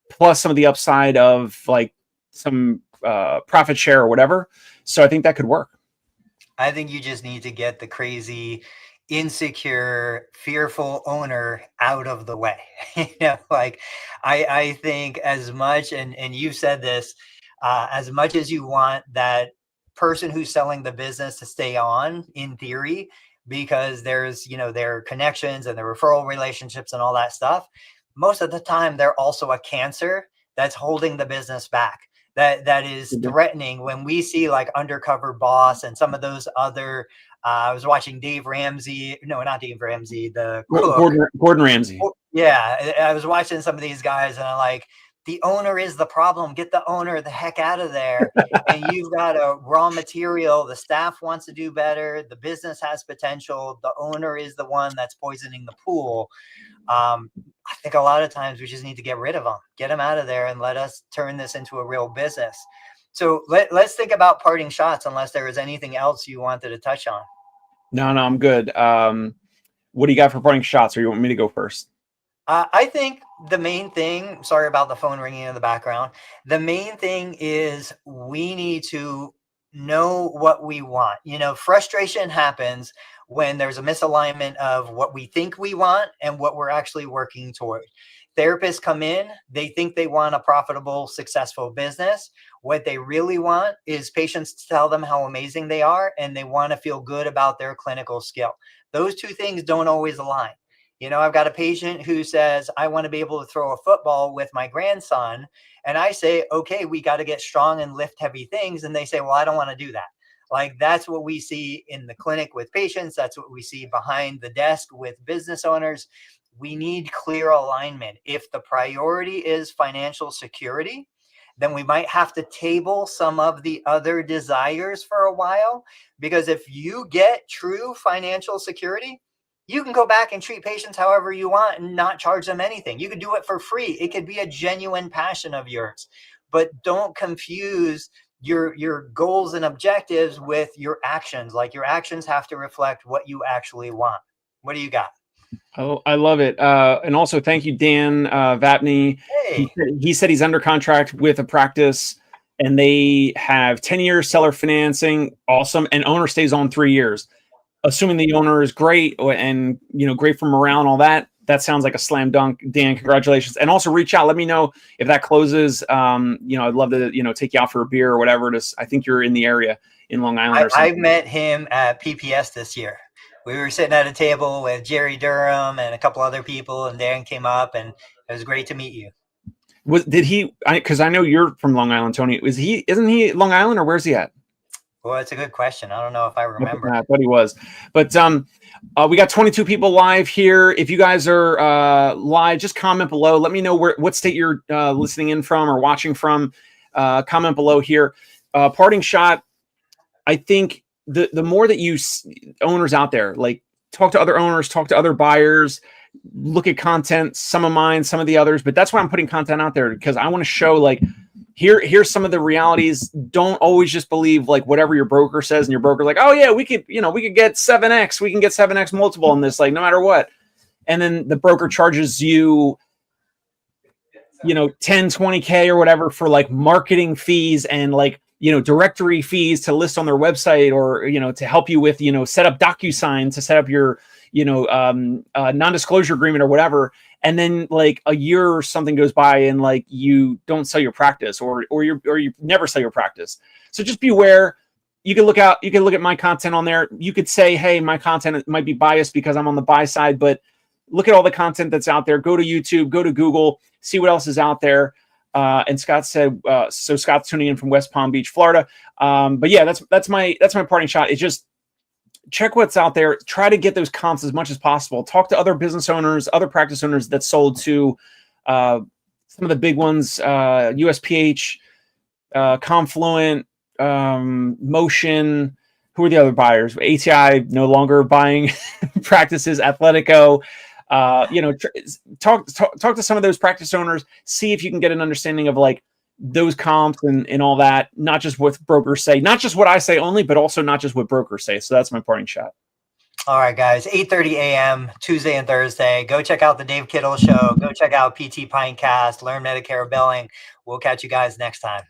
plus some of the upside of like some profit share or whatever. So I think that could work. I think you just need to get the crazy, insecure, fearful owner out of the way. Like I think as much, and you've said this, as much as you want that person who's selling the business to stay on, in theory, because there's, their connections and their referral relationships and all that stuff, most of the time they're also a cancer that's holding the business back. That is threatening. When we see like Undercover Boss and some of those other, I was watching Dave Ramsey. No, not Dave Ramsey, the cook. Gordon Ramsay. Yeah, I was watching some of these guys, and I'm like, the owner is the problem. Get the owner the heck out of there. And you've got a raw material. The staff wants to do better. The business has potential. The owner is the one that's poisoning the pool. I think a lot of times we just need to get rid of them, get them out of there, and let us turn this into a real business. So let's think about parting shots, unless there is anything else you wanted to touch on. No, I'm good. What do you got for parting shots, or you want me to go first? I think the main thing, sorry about the phone ringing in the background. The main thing is we need to know what we want. Frustration happens when there's a misalignment of what we think we want and what we're actually working toward. Therapists come in, they think they want a profitable, successful business. What they really want is patients to tell them how amazing they are, and they want to feel good about their clinical skill. Those two things don't always align. I've got a patient who says, I want to be able to throw a football with my grandson. And I say, okay, we got to get strong and lift heavy things. And they say, well, I don't want to do that. Like, that's what we see in the clinic with patients. That's what we see behind the desk with business owners. We need clear alignment. If the priority is financial security, then we might have to table some of the other desires for a while. Because if you get true financial security, you can go back and treat patients however you want and not charge them anything. You can do it for free. It could be a genuine passion of yours. But don't confuse your goals and objectives with your actions. Like, your actions have to reflect what you actually want. What do you got? Oh, I love it. And also thank you, Dan Vapney. Hey, He said he's under contract with a practice and they have 10 years seller financing. Awesome. And owner stays on 3 years. Assuming the owner is great and, you know, great for morale and all that. That sounds like a slam dunk. Dan, congratulations. And also reach out. Let me know if that closes. You know, I'd love to, you know, take you out for a beer or whatever. I think you're in the area in Long Island or something. I met him at PPS this year. We were sitting at a table with Jerry Durham and a couple other people, and Dan came up, and it was great to meet you. Did he? Because I know you're from Long Island, Tony. Isn't he Long Island, or where's he at? Well, it's a good question. I don't know if I remember. I thought he was. But we got 22 people live here. If you guys are live, just comment below. Let me know what state you're listening in from or watching from. Comment below here. Parting shot. I think the more that you owners out there, like, talk to other owners, talk to other buyers, look at content, some of mine, some of the others. But that's why I'm putting content out there, because I want to show, like, here's some of the realities. Don't always just believe like whatever your broker says, and your broker like, oh yeah, we could get 7x, we can get 7x multiple on this, like, no matter what. And then the broker charges you, 10, 20K or whatever for like marketing fees and like, directory fees to list on their website, or, to help you with, set up DocuSign to set up your, non-disclosure agreement or whatever. And then like a year or something goes by and like you don't sell your practice, or you never sell your practice. So just beware. You can look at my content on there. You could say, hey, my content might be biased because I'm on the buy side, but look at all the content that's out there. Go to YouTube, go to Google, see what else is out there. And Scott said, so Scott's tuning in from West Palm Beach, Florida. But yeah, that's my parting shot. It's just check what's out there. Try to get those comps as much as possible. Talk to other business owners, other practice owners that sold to some of the big ones, USPH, Confluent, Motion. Who are the other buyers? ATI no longer buying practices. Athletico. Talk to some of those practice owners. See if you can get an understanding of like those comps and all that, not just what brokers say, not just what I say only, but also not just what brokers say. So that's my parting shot. All right, guys, 8:30 a.m. Tuesday and Thursday. Go check out the Dave Kittle Show. Go check out PT Pinecast. Learn Medicare billing. We'll catch you guys next time.